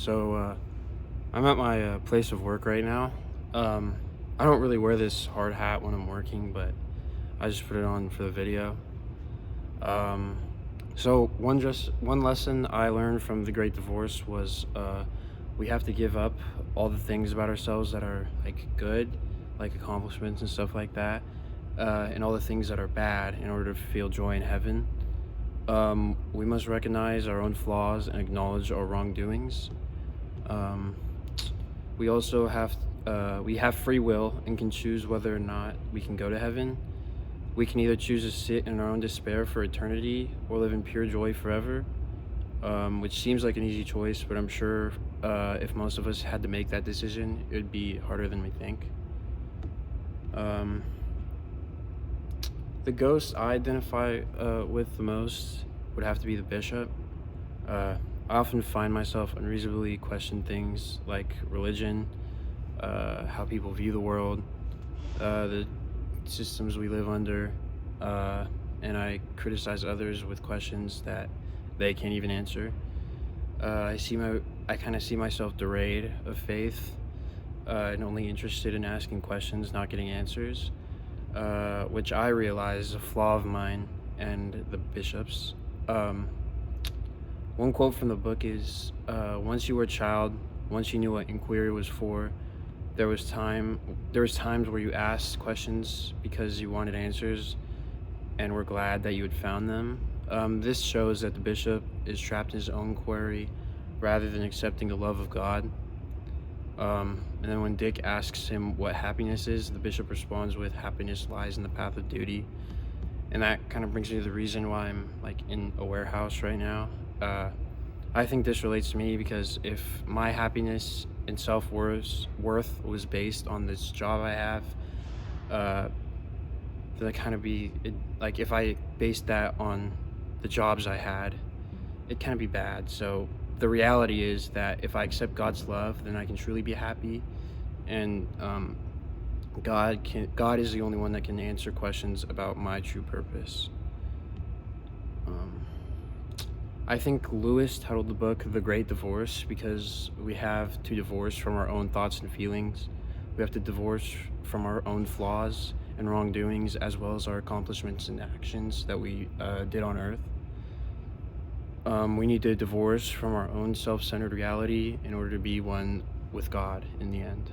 I'm at my place of work right now. Um, I don't really wear this hard hat when I'm working, but I just put it on for the video. Um, one lesson I learned from the Great Divorce was we have to give up all the things about ourselves that are like good, like accomplishments and stuff like that, and all the things that are bad in order to feel joy in heaven. We must recognize our own flaws and acknowledge our wrongdoings. Um, we also have free will and can choose whether or not we can go to heaven. We can either choose to sit in our own despair for eternity or live in pure joy forever, which seems like an easy choice, but I'm sure if most of us had to make that decision, it would be harder than we think. Um, the ghost I identify with the most would have to be the bishop. Uh, I often find myself unreasonably question things like religion, how people view the world, the systems we live under, uh, and I criticize others with questions that they can't even answer. I kind of see myself derayed of faith, and only interested in asking questions, not getting answers, which I realize is a flaw of mine and the bishop's. Um, One quote from the book is, "Once you were a child, once you knew what inquiry was for, there was time. There was times where you asked questions because you wanted answers, and were glad that you had found them." This shows that the bishop is trapped in his own query, rather than accepting the love of God. And then when Dick asks him what happiness is, the bishop responds with, "Happiness lies in the path of duty." And that kind of brings me to the reason why I'm like in a warehouse right now. Uh, I think this relates to me because if my happiness and self worth was based on this job I have, uh, then I kind of be it, like if I based that on the jobs I had, it kind of be bad. So the reality is that if I accept God's love, then I can truly be happy, and God is the only one that can answer questions about my true purpose. Um, I think Lewis titled the book The Great Divorce because we have to divorce from our own thoughts and feelings. We have to divorce from our own flaws and wrongdoings, as well as our accomplishments and actions that we did on earth. We need to divorce from our own self centered reality in order to be one with God in the end.